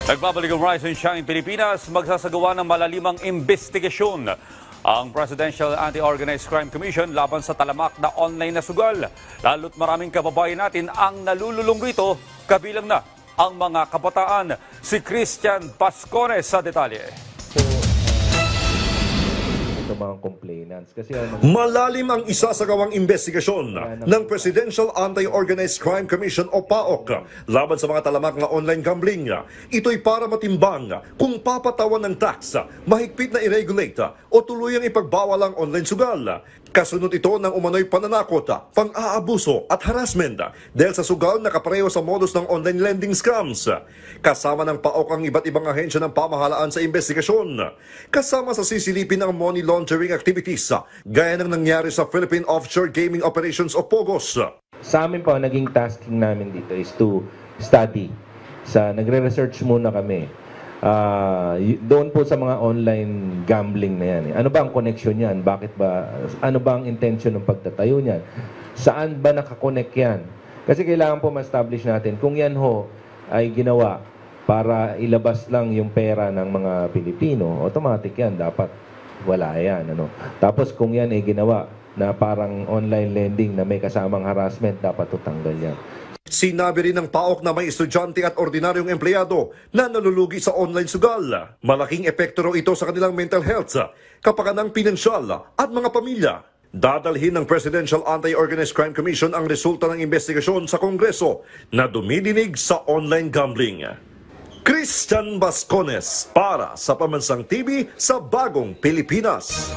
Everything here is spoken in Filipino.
Nagbabalik ang Rise and Shine Pilipinas, magsasagawa ng malalimang investigasyon ang Presidential Anti-Organized Crime Commission laban sa talamak na online na sugal. Lalo't maraming kababayan natin ang nalululong rito, kabilang na ang mga kabataan. Si Christian Pascones sa detalye. Mga complainants. Kasi malalim ang isasagawang investigasyon ng Presidential Anti-Organized Crime Commission o PAOK laban sa mga talamak na online gambling. Ito'y para matimbang kung papatawan ng tax, mahigpit na i-regulate o tuluyang ipagbawal ang online sugal. Kasunod ito ng umano'y pananakot, pang-aabuso at harassment dahil sa sugal na kapareho sa modus ng online lending scams. Kasama ng PAOK ang iba't ibang ahensya ng pamahalaan sa investigasyon. Kasama sa sisilipin ang money laundering activities gaya ng nangyari sa Philippine Offshore Gaming Operations o POGOS. Sa amin po, naging tasking namin dito is to study. Nagre-research muna kami. Doon po sa mga online gambling na yan. Ano ba ang connection yan? Bakit ba? Ano ba ang intention ng pagtatayo niyan? Saan ba nakakonect yan? Kasi kailangan po ma-establish natin kung yan ho ay ginawa para ilabas lang yung pera ng mga Pilipino, automatic yan. Dapat wala yan. Tapos kung yan ay ginawa na parang online lending na may kasamang harassment, dapat tutanggal yan. Sinabi rin ng PAOK na may estudyante at ordinaryong empleyado na nalulugi sa online sugal. Malaking epekto raw ito sa kanilang mental health, kapakanang pinansyal at mga pamilya. Dadalhin ng Presidential Anti-Organized Crime Commission ang resulta ng investigasyon sa Kongreso na dumidinig sa online gambling. Christian Pascones para sa Pambansang TV sa Bagong Pilipinas.